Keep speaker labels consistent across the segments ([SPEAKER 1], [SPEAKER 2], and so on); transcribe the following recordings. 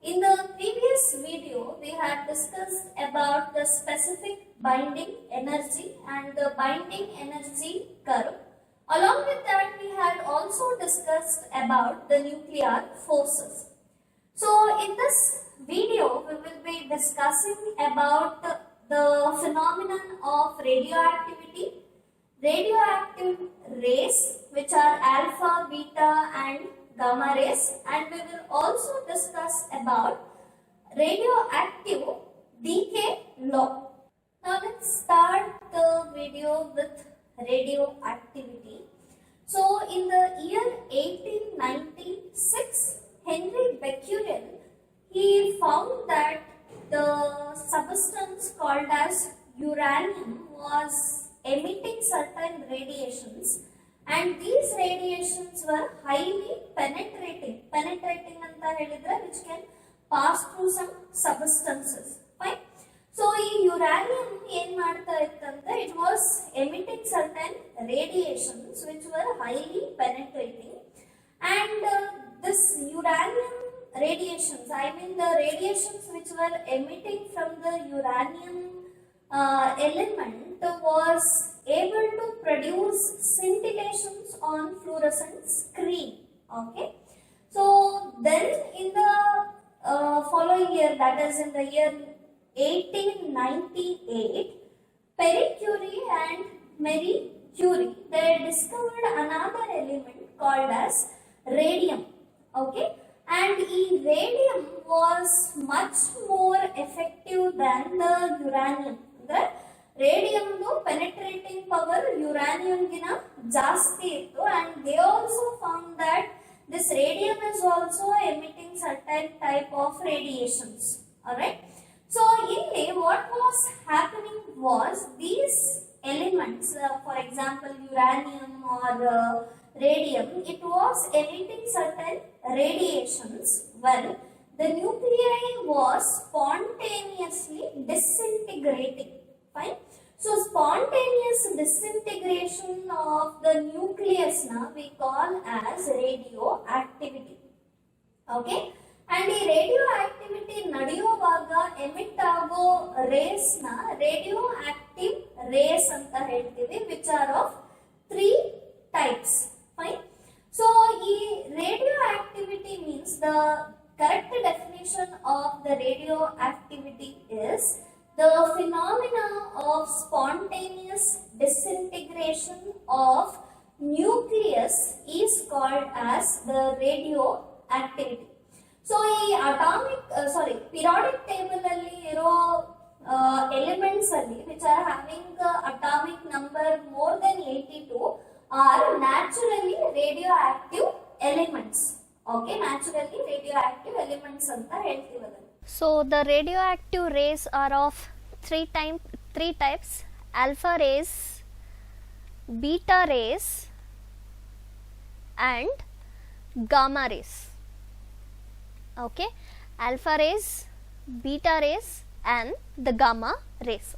[SPEAKER 1] In the previous video, we had discussed about the specific binding energy and the binding energy curve. Along with that, we had also discussed about the nuclear forces. So, in this video, we will be discussing about the phenomenon of radioactivity, radioactive rays, which are alpha, beta and gamma rays, and we will also discuss about radioactive decay law. Now let's start the video with radioactivity. So in the year 1896, Henry Becquerel, he found that the substance called as uranium was emitting certain radiations, and these radiations were highly penetrating anta helidre, which can pass through some substances. Fine. So ಈ uranium ಏನ್ ಮಾಡ್ತಾ ಇತ್ತಂದ್ರೆ, it was emitting certain radiations which were highly penetrating, and this uranium radiations, I mean the radiations which were emitting from the uranium element was able to produce scintillations on fluorescent screen. Okay, so then in the following year, that is in the year 1898, Pierre Curie and Marie Curie, they discovered another element called as radium. Okay, and radium was much more effective than the uranium. The radium penetrating power uranium gina ಜಾಸ್ತಿ ಇತ್ತು, and they also found that this radium is also emitting certain type of radiations. Alright, so ಇಲ್ಲಿ what was happening was, these elements, for example uranium or radium, it was emitting certain radiations when the nuclei was spontaneously disintegrating. Fine. So spontaneous disintegration of the nucleus na we call as radioactivity. Okay, and the radioactivity ನಡೆಯುವಾಗ emit ಆಗೋ rays na radioactive rays anta ಹೇಳ್ತೀವಿ, which are of 3 types. Fine. So radioactivity means, the correct definition of the radioactivity is the phenomena of spontaneous disintegration of nucleus is called as the radioactivity. So periodic table alli iro elements alli which are having atomic number more than 82 are naturally radioactive elements. Okay, naturally radioactive elements anta ಹೇಳ್ತೀವಿ.
[SPEAKER 2] So the radioactive rays are of three types: alpha rays, beta rays and gamma rays. Okay, alpha rays, beta rays and the gamma rays.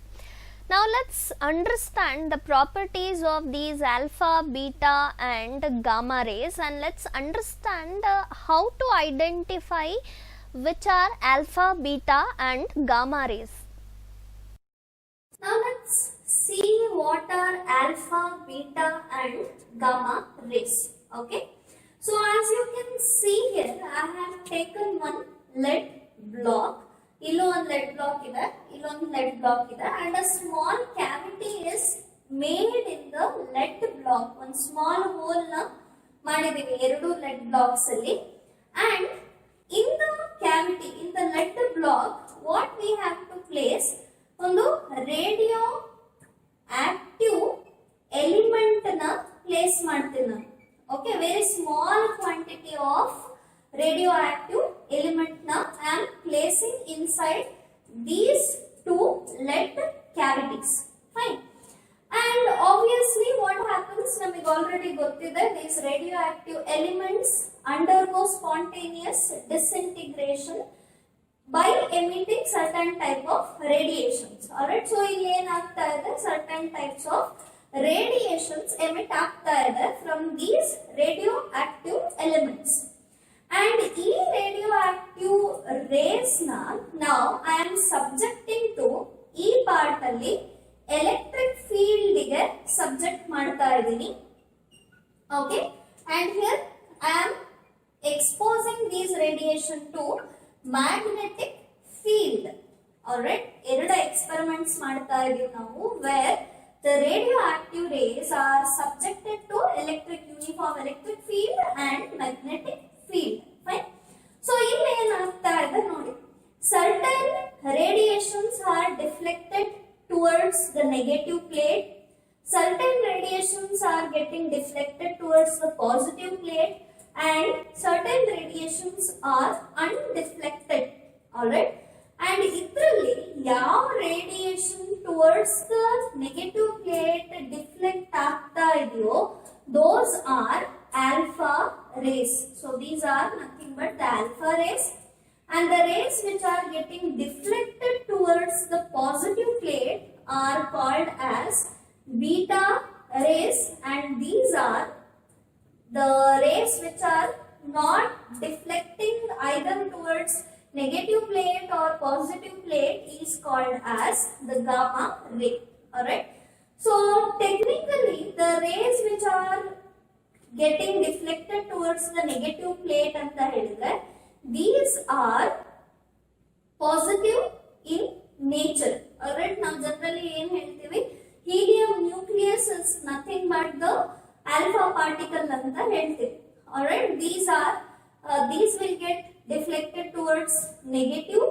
[SPEAKER 2] Now let's understand the properties of these alpha, beta and gamma rays, and let's understand how to identify which are alpha, beta and gamma rays.
[SPEAKER 1] Now let's see what are alpha, beta and gamma rays. Okay, so as you can see here, I have taken one lead block. Illon lead block ide, and a small cavity is made in the lead block. One small hole na ಮಾಡಿದೀವಿ ಎರಡು lead blocks alli, and in the cavity, in the lead block, what we have to place ಒಂದು radioactive element na place ಮಾಡ್ತೀನಿ ನಾನು. Okay, very small quantity of radioactive element na I am placing inside these two lead cavities. Fine. And obviously what happens, namige already gottide, these radioactive elements undergo spontaneous disintegration by emitting certain type of radiations. Alright, so ಇಲ್ಲಿ ಏನಾಗ್ತಾ ಇದೆ, certain types of radiations emit ಆಗ್ತಾ ಇದೆ from these radioactive elements. And ಈ radioactive rays ನಾವು I am subjecting to ಈ part ಅಲ್ಲಿ electric field ಗೆ ಸಬ್ಜೆಕ್ಟ್ ಮಾಡ್ತಾ ಇದ್ದೀನಿ. Okay, and here I am exposing these radiation to magnetic field. Alright, ಎರಡು ಎಕ್ಸ್ಪೆರಿಮೆಂಟ್ಸ್ ಮಾಡ್ತಾ ಇದೀವಿ ನಾವು, where the radioactive rays are subjected to uniform electric field and magnetic field. Fine. So ಇಲ್ಲಿ ಏನಾಗ್ತಾ ಇದೆ ನೋಡಿ, certain radiations are deflected towards the negative plate, certain radiations are getting deflected towards the positive plate, and certain radiations are undeflected. Alright, and ಇದರಲ್ಲಿ ಯಾವ radiation towards the negative plate deflect ಆಗ್ತಾ ಇದೆಯೋ those are alpha race. So these are nothing but the alpha race, and the rays which are getting deflected towards the positive plate are called as beta rays, and these are the rays which are not deflecting either towards negative plate or positive plate is called as the gamma ray. Alright, so technically the rays which are getting deflected towards the negative plate anta helidre, these are positive in nature. Alright, now generally ಏನು ಹೇಳ್ತೀವಿ, helium nucleus is nothing but the alpha particle ಅಂತ ಹೇಳ್ತೀವಿ. Alright, these will get deflected towards negative,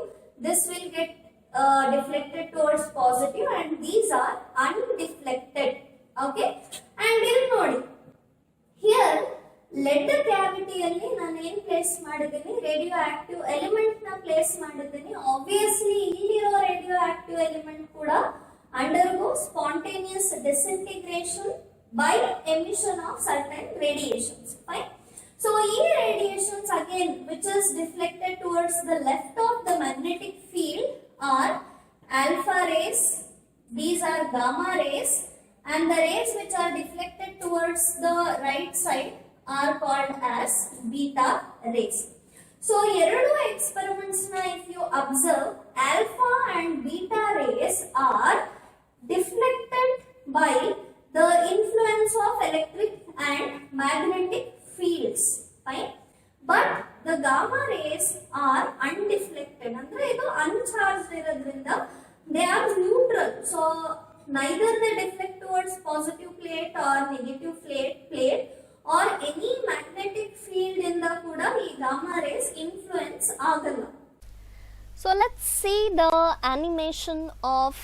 [SPEAKER 1] this will get deflected towards positive, and these are undeflected. Okay, and ಇಲ್ಲಿ ನೋಡಿ, here lead cavity ಅಲ್ಲಿ ನಾನು ಏನು place ಮಾಡಿದ್ದೀನಿ, radio active element ನ place ಮಾಡಿದ್ದೀನಿ. ಆಬ್ವಿಯಸ್ಲಿ ಇಲ್ಲಿರೋ ರೇಡಿಯೋ ಆಕ್ಟಿವ್ ಎಲಿಮೆಂಟ್ ಕೂಡ undergo spontaneous disintegration by emission of certain radiations. Fine. So, these radiations again which is deflected towards the left of the magnetic field are alpha rays, these are gamma rays, and the rays which are deflected towards the right side are called as beta rays. So, ಎರಡು experiments na if you observe, alpha and beta rays are deflected by the influence of electric and magnetic fields. Fine. But the gamma rays are undeflected. Andre idu uncharged irodrinda they are neutral. So neither they deflect towards positive plate or negative plate or any magnetic field in the kuda ee gamma rays influence agalla.
[SPEAKER 2] So let's see the animation of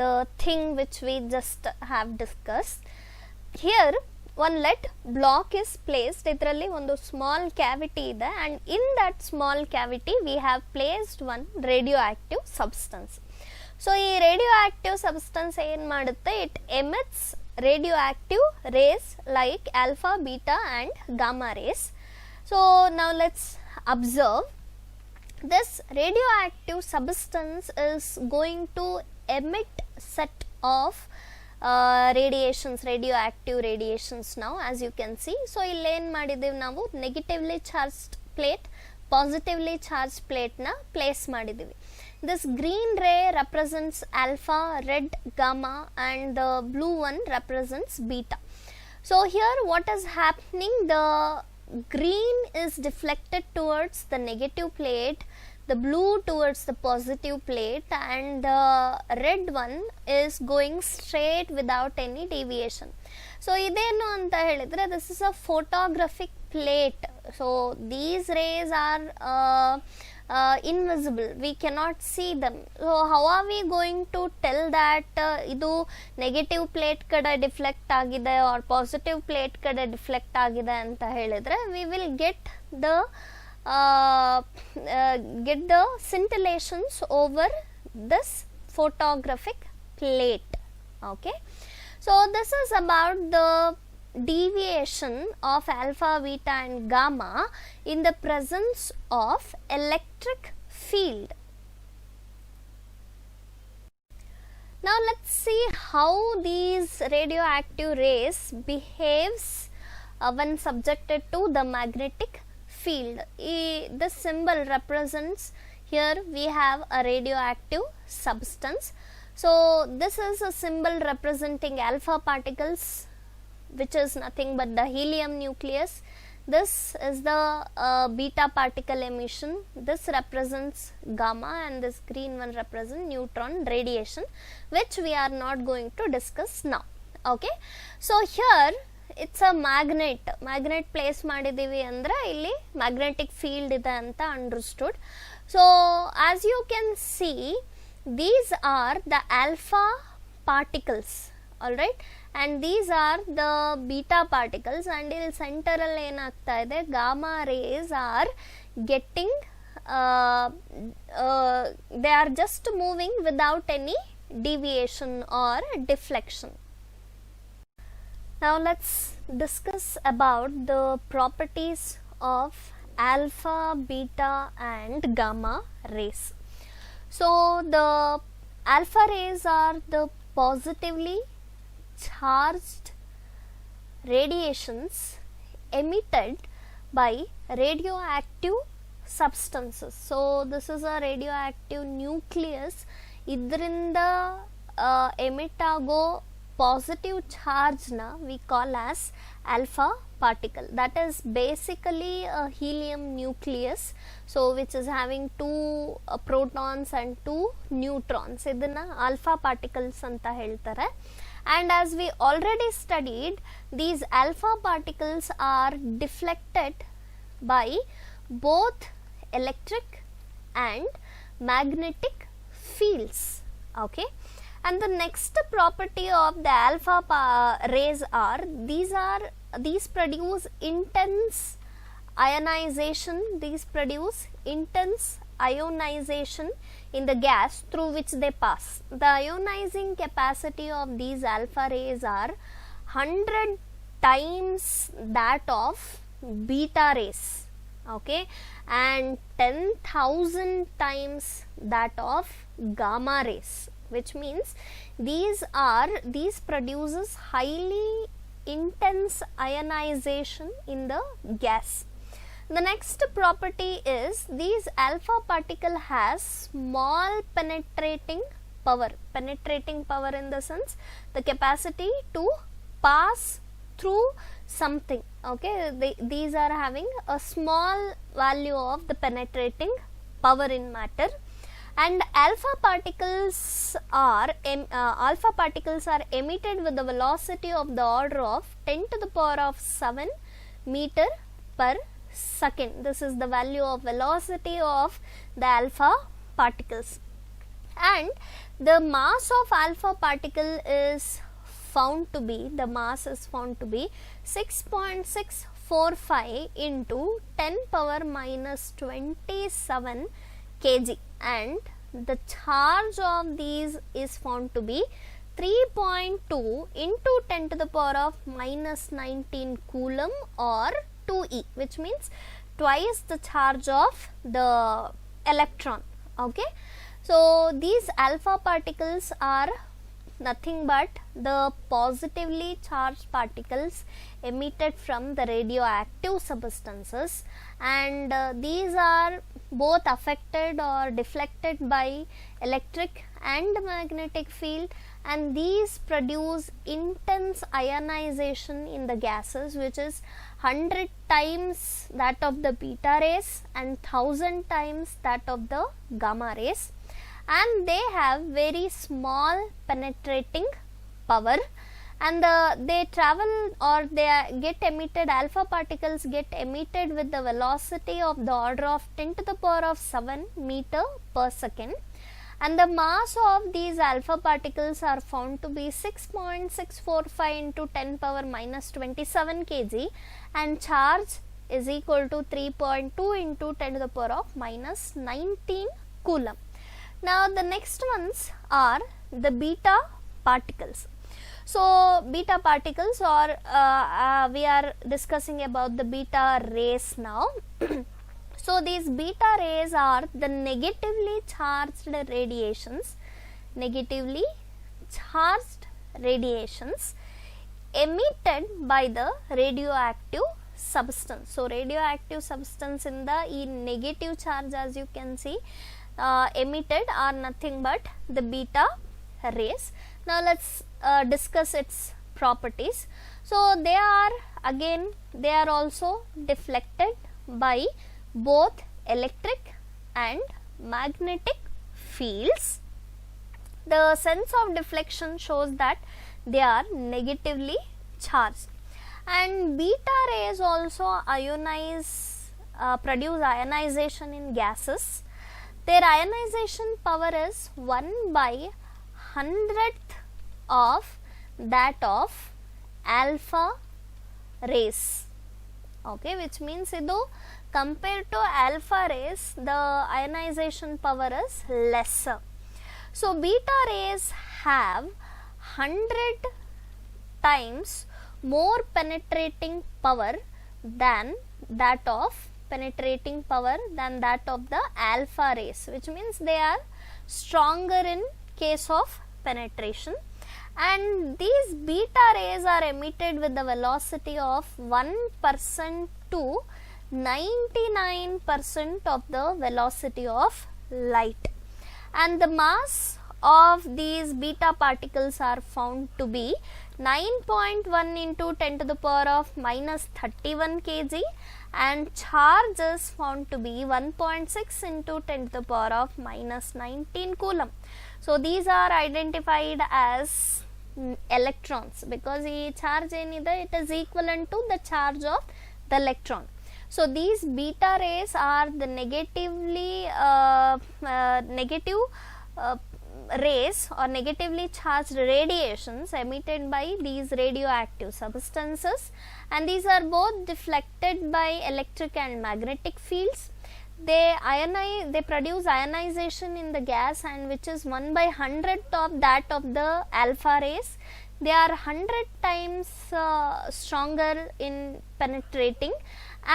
[SPEAKER 2] the thing which we just have discussed. Here one lead block is placed, idralli ಒಂದು small cavity ಇದೆ, and in that small cavity we have placed one radioactive substance. So ಈ radioactive substance ಏನು ಮಾಡುತ್ತೆ, it emits radioactive rays like alpha, beta and gamma rays. So now let's observe, this radioactive substance is going to emit set of radioactive radiations now, as you can see. So ಇಲ್ಲಿ ಏನು ಮಾಡಿದ್ದೀವಿ ನಾವು, negatively charged plate, positively charged plate na place ಮಾಡಿದ್ದೀವಿ. This green ray represents alpha, red gamma, and the blue one represents beta. So here what is happening, the green is deflected towards the negative plate, the blue towards the positive plate, and the red one is going straight without any deviation. So idenu anta helidre, this is a photographic plate. So these rays are invisible, we cannot see them. So how are we going to tell that idu negative plate kada deflect agide or positive plate kada deflect agide anta helidre, we will get the scintillations over this photographic plate. Okay, so this is about the deviation of alpha, beta and gamma in the presence of electric field. Now let's see how these radioactive rays behaves when subjected to the magnetic field. This symbol represents here we have a radioactive substance. So this is a symbol representing alpha particles, which is nothing but the helium nucleus. This is the beta particle emission. This represents gamma, and this green one represents neutron radiation, which we are not going to discuss now. Okay, so here it's a magnet place ಮಾಡಿದೀವಿ ಅಂದ್ರೆ ಇಲ್ಲಿ magnetic field ಇದೆ ಅಂತ understood. So as you can see, these are the alpha particles, all right, and these are the beta particles, and ಇಲ್ಲಿ center ಅಲ್ಲಿ ಏನಾಗ್ತಾ ಇದೆ, gamma rays are getting they are just moving without any deviation or deflection. Now let's discuss about the properties of alpha, beta and gamma rays. So the alpha rays are the positively charged radiations emitted by radioactive substances. So this is a radioactive nucleus. Idrinda emit ago positive charge na we call as alpha particle. That is basically a helium nucleus, so which is having two protons and two neutrons. Idana alpha particles anta heltare. And as we already studied, these alpha particles are deflected by both electric and magnetic fields. Okay, and the next property of the alpha rays are these produce intense ionization. These produce intense ionization in the gas through which they pass. The ionizing capacity of these alpha rays are 100 times that of beta rays, okay, and 10,000 times that of gamma rays, which means these produces highly intense ionization in the gas. The next property is these alpha particle has small penetrating power in the sense the capacity to pass through something. Okay, these are having a small value of the penetrating power in matter. And alpha particles are emitted with the velocity of the order of 10 to the power of 7 meter per second. This is the value of velocity of the alpha particles. And the mass of alpha particle is found to be 6.645 into 10 power minus 27 kg, and the charge of these is found to be 3.2 into 10 to the power of minus 19 coulomb or 2e, which means twice the charge of the electron. Okay, so these alpha particles are nothing but the positively charged particles emitted from the radioactive substances, and these are both affected or deflected by electric and magnetic field, and these produce intense ionization in the gases, which is 100 times that of the beta rays and 1000 times that of the gamma rays, and they have very small penetrating power, and they travel or they get emitted, alpha particles get emitted with the velocity of the order of 10 to the power of 7 meter per second, and the mass of these alpha particles are found to be 6.645 into 10 power minus 27 kg, and charge is equal to 3.2 into 10 to the power of minus 19 coulomb. Now the next ones are the beta particles. So beta particles, or we are discussing about the beta rays now. So these beta rays are the negatively charged radiations emitted by the radioactive substance. So radioactive substance in the negative charge, as you can see, emitted are nothing but the beta rays. Now let's discuss its properties. So they are also deflected by both electric and magnetic fields. The sense of deflection shows that they are negatively charged, and beta rays also produce ionization in gases. Their ionization power is 1/100th of that of alpha rays. Okay, which means idu compared to alpha rays, the ionization power is lesser. So beta rays have 100 times more penetrating power than that of the alpha rays, which means they are stronger in case of penetration. And these beta rays are emitted with the velocity of 1% to 99% of the velocity of light, and the mass of these beta particles are found to be 9.1 into 10 to the power of minus 31 kg, and charge is found to be 1.6 into 10 to the power of minus 19 coulomb. So these are identified as electrons because the charge it is equivalent to the charge of the electron. So these beta rays are the rays or negatively charged radiations emitted by these radioactive substances, and these are both deflected by electric and magnetic fields. They produce ionization in the gas, and which is 1/100th of that of the alpha rays. They are 100 times stronger in penetrating,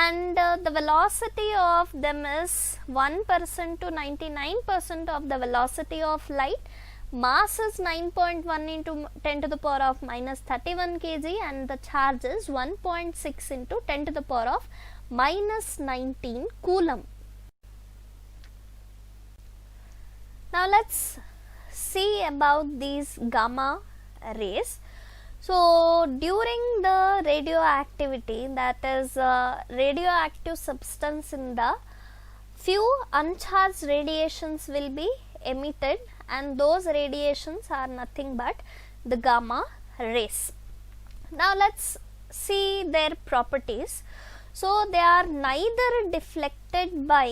[SPEAKER 2] and the velocity of them is 1% to 99% of the velocity of light. Mass is 9.1 into 10 to the power of minus 31 kg, and the charge is 1.6 into 10 to the power of minus 19 coulomb. Now let's see about these gamma rays. So during the radioactivity, that is radioactive substance in the few uncharged radiations will be emitted, and those radiations are nothing but the gamma rays. Now let's see their properties. So they are neither deflected by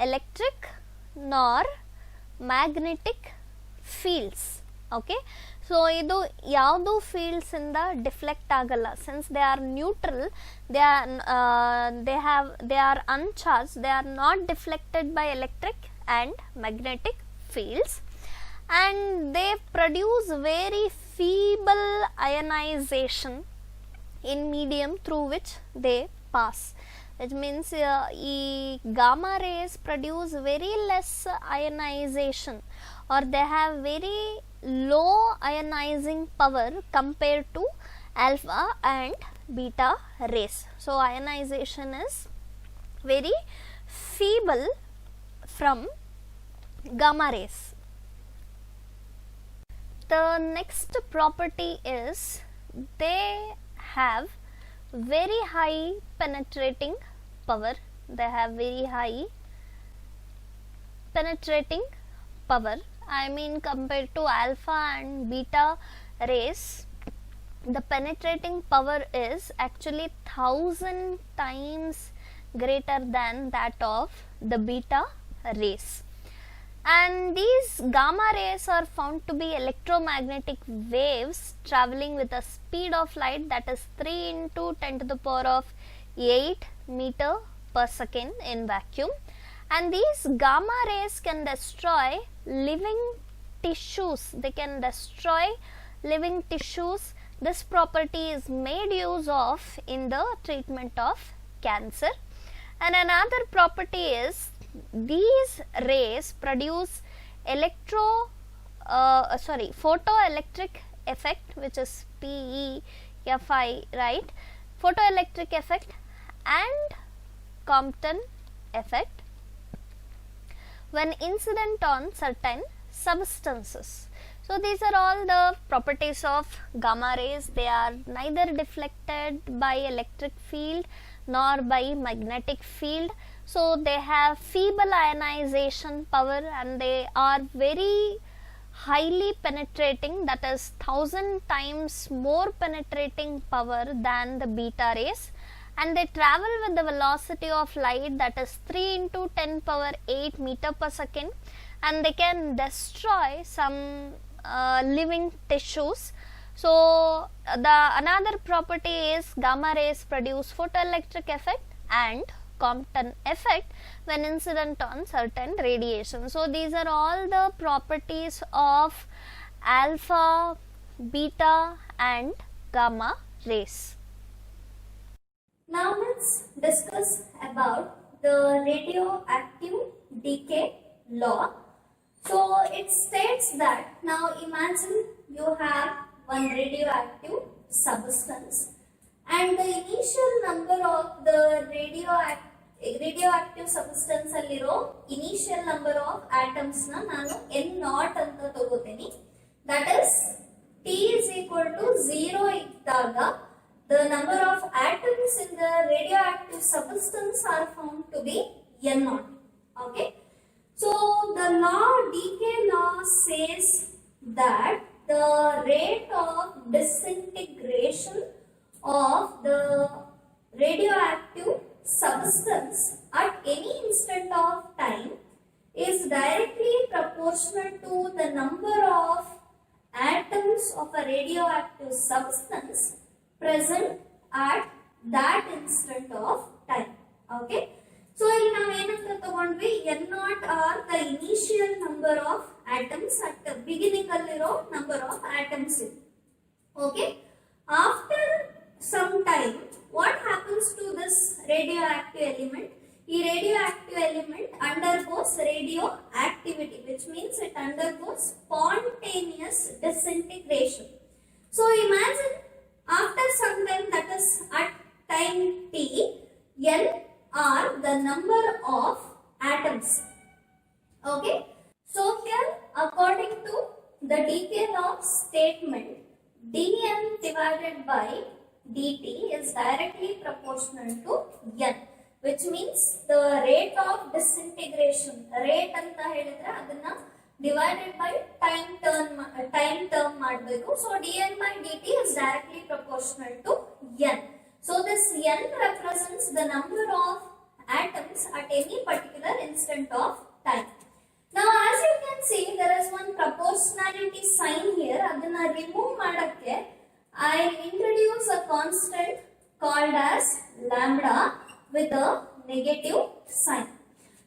[SPEAKER 2] electric nor magnetic fields. Okay, so idu yavdu fields in the deflect agalla, since they are neutral, they are uncharged, they are not deflected by electric and magnetic fields, and they produce very feeble ionization in medium through which they pass. Which means gamma rays produce very less ionization, or they have very low ionizing power compared to alpha and beta rays. So ionization is very feeble from gamma rays. The next property is they have very high penetrating power. They have very high penetrating power. I mean, compared to alpha and beta rays, the penetrating power is actually 1000 times greater than that of the beta rays. And these gamma rays are found to be electromagnetic waves traveling with a speed of light, that is 3 into 10 to the power of 8 meter per second in vacuum. And these gamma rays can destroy living tissues. They can destroy living tissues. This property is made use of in the treatment of cancer. And another property is these rays produce photoelectric effect, which is PEFI, right? Photoelectric effect and Compton effect when incident on certain substances. So these are all the properties of gamma rays. They are neither deflected by electric field nor by magnetic field. So they have feeble ionization power and they are very highly penetrating, that is 1000 times more penetrating power than the beta rays, and they travel with the velocity of light, that is 3 into 10 power 8 meter per second, and they can destroy some living tissues. So the another property is gamma rays produce photoelectric effect and Compton effect when incident on certain radiation. So these are all the properties of alpha, beta and gamma rays.
[SPEAKER 1] Now let's discuss about the radioactive decay law. So it states that, now imagine you have one radioactive substance and the initial number of the radioactive substance alliro initial number of atoms na nanu n naught anta tagoteni, that is t is equal to 0 iddaga the number of atoms in the radioactive substance are found to be n naught. Okay, so the decay law says that the rate of disintegration of the radioactive substance at any instant of time is directly proportional to the number of atoms of a radioactive substance present at that instant of time. Okay, so ಇಲ್ಲಿ ನಾವು ಏನಂತ ತಗೊಂಡ್ವಿ, n naught are the initial number of atoms at the beginning alliro number of atoms. Okay, after some time what happens to this radioactive element? The radioactive element undergoes radioactivity, which means it undergoes spontaneous disintegration. So imagine after some time, that is at time t, n are the number of atoms. Okay, so here according to the decay law statement, dn divided by dt is directly proportional to n, which means the rate of disintegration, rate anta helidre adanna divided by time term ಮಾಡಬೇಕು. So dn by dt is directly proportional to n. So this n represents the number of atoms at any particular instant of time. Now as you can see, there is one proportionality sign here. Adanna remove ಮಾಡಕ್ಕೆ I introduce a constant called as lambda with a negative sign.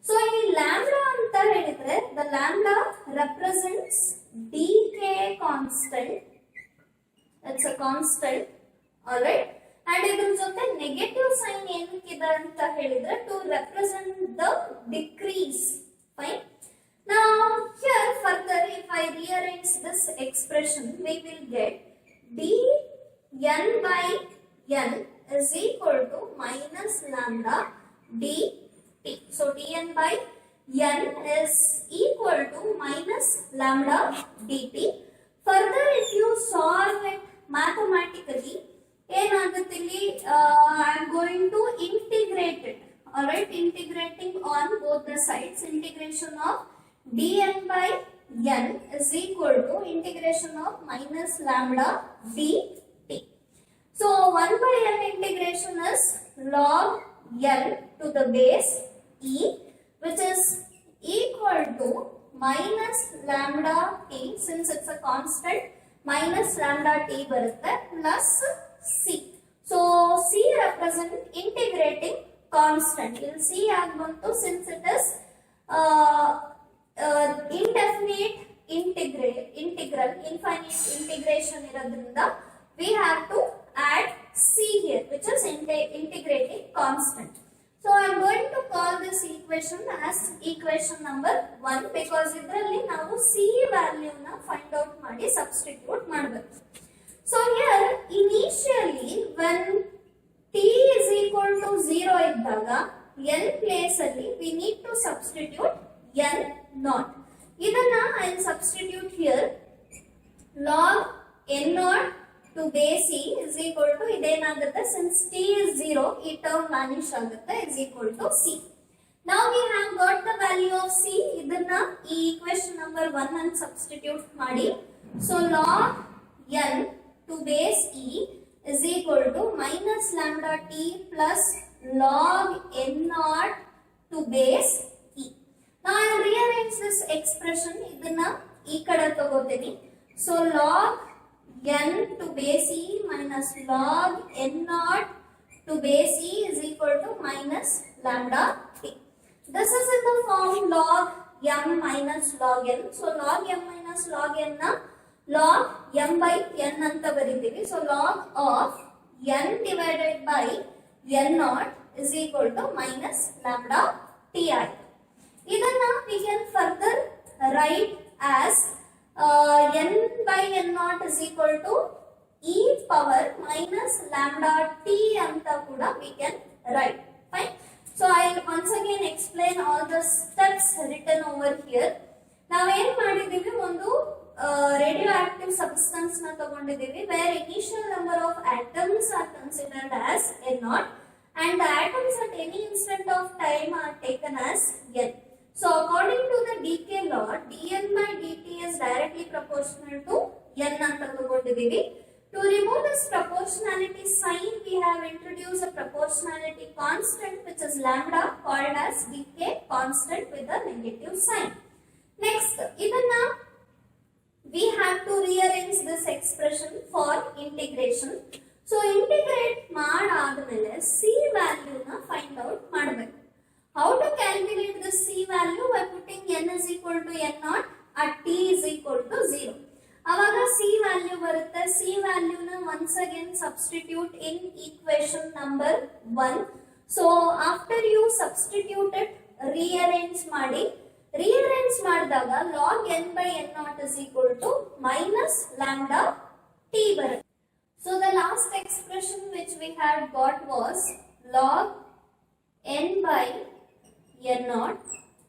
[SPEAKER 1] So in lambda anta helidre, the lambda represents decay constant. It's a constant, alright, and idr jote negative sign enakkide anta helidre to represent the decrease. Fine. Now here further if I rearrange this expression, we will get dn by n is equal to minus lambda dt. So dn by n is equal to minus lambda dt. Further if you solve it mathematically, I am going to integrate it. Alright, integrating on both the sides, integration of dn by n is equal to integration of minus lambda dt. So 1 by n integration is log n to the base e, which is equal to minus lambda t, since it's a constant, minus lambda t barutte plus c. So c represent integrating constant. You'll see agbantu, since it is indefinite integral, infinite integration iradrinda, we have to add c here, which is integrating constant. So I am going to call this equation as equation number 1, because idralli ನಾವು c value na find out ಮಾಡಿ substitute ಮಾಡಬೇಕು. So here initially when t is equal to 0 iddaga n place ಅಲ್ಲಿ we need to substitute n naught. ಇದನ್ನ I will substitute here. Log n naught to base e is equal to ಇದೇನಾಗುತ್ತೆ, since t is 0 ಈ term vanish ಆಗುತ್ತೆ, is equal to c. Now we have got the value of c. ಇದನ್ನ ಈ equation number 1 ಅನ್ನು substitute ಮಾಡಿ. So log n to base e is equal to minus lambda t plus log n naught to base e. Now I will rearrange this expression. ಇದನ್ನ ಈ ಕಡೆ ತಗೋತೀನಿ. So log n to base e minus log n naught to base e is equal to minus lambda t. This is in the form log m minus log n. So log m minus log n na log m by n anta ಬರಿತೀವಿ. So log of n divided by n naught is equal to minus lambda t ಆಯ್ತು. ಇದನ್ನ we can further write as n by n naught is equal to e power minus lambda t ಅಂತ ಕೂಡ we can write. Fine. So I will once again explain all the steps written over here. ನಾವೇನ್ ಮಾಡಿದೀವಿ, ಒಂದು radioactive substance na ತಗೊಂಡಿದೀವಿ where initial number of atoms are considered as n naught and the atoms at any instant of time are taken as n. So according to the decay law, dn by dt is directly proportional to n anta ತಗೊಂಡಿದೀವಿ. To remove this proportionality sign, we have introduced a proportionality constant which is lambda, called as decay constant with a negative sign. Next, idanna we have to rearrange this expression for integration. So integrate ಮಾಡಾದ್ಮೇಲೆ c value na find out ಮಾಡಬೇಕು. How to calculate the c value? By putting n is equal to n naught at t is equal to 0. ಅವಾಗ c value ಬರುತ್ತೆ. c value na once again substitute in equation number 1. So after you substitute it, rearrange ಮಾಡಿ. rearrange ಮಾಡಿದಾಗ log n by n naught is equal to minus lambda t ಬರುತ್ತೆ. So the last expression which we had got was log n by n naught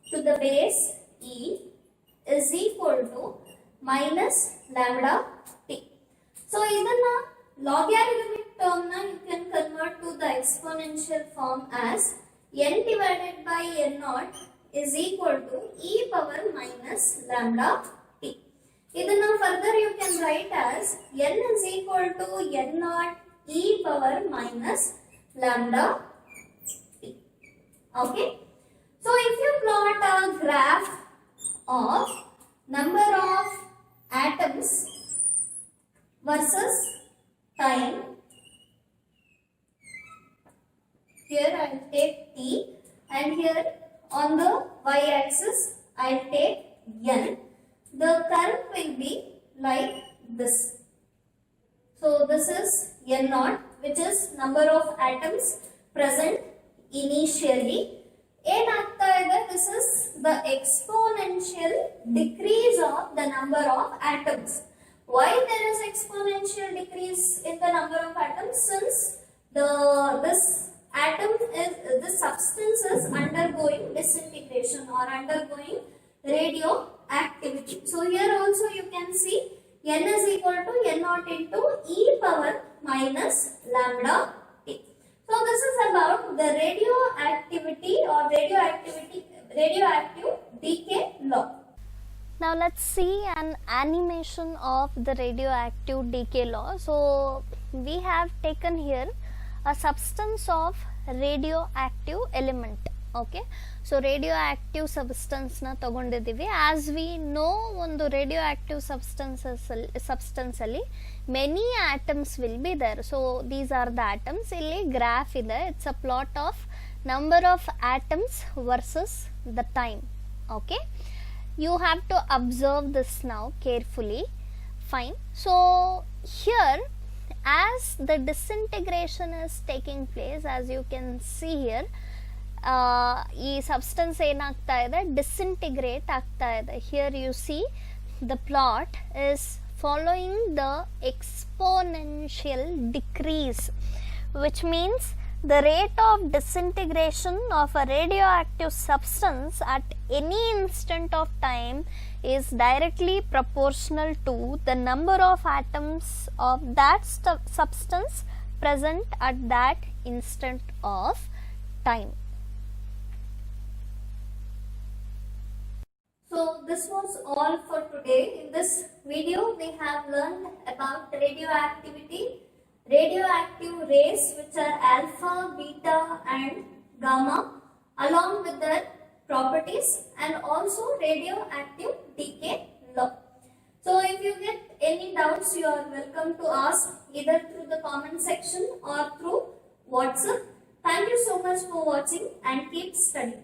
[SPEAKER 1] to the base e is equal to minus lambda t. So ಇದನ್ನ logarithmic term na you can convert to the exponential form as n divided by n naught is equal to e power minus lambda t. ಇದನ್ನ further you can write as n is equal to n naught e power minus lambda t. Okay. So if you plot a graph of number of atoms versus time, here I will take t and here on the y-axis I will take n. The curve will be like this. So this is n naught, which is number of atoms present initially. ಏನಾಗ್ತಾ ಇದೆ, this is the exponential decrease of the number of atoms. Why there is exponential decrease in the number of atoms? Since this substance is undergoing disintegration or undergoing radioactivity. So here also you can see n is equal to n naught into e power minus lambda t. So this is about the radioactivity or radioactive decay law.
[SPEAKER 2] Now let's see an animation of the radioactive decay law. So we have taken here a substance of radioactive element. Okay, so radioactive substance na ತಗೊಂಡಿದ್ದೀವಿ. As we know, ಒಂದು radioactive substance ಅಲ್ಲಿ many atoms will be there. So these are the atoms. ಇಲ್ಲಿ graph ಇದೆ. It's a plot of number of atoms versus the time. Okay, you have to observe this now carefully. Fine. So here, as the disintegration is taking place, as you can see here, ಈ substance ಏನಾಗ್ತಾ ಇದೆ, disintegrate ಆಗ್ತಾ ಇದೆ. Here U C the plot is following the exponential decrease, which means the rate of disintegration of a radioactive substance at any instant of time is directly proportional to the number of atoms of that substance present at that instant of time.
[SPEAKER 1] So this was all for today. In this video, we have learned about radioactivity, radioactive rays which are alpha, beta and gamma, along with their properties, and also radioactive decay law. So if you get any doubts, you are welcome to ask either through the comment section or through WhatsApp. Thank you so much for watching and keep studying.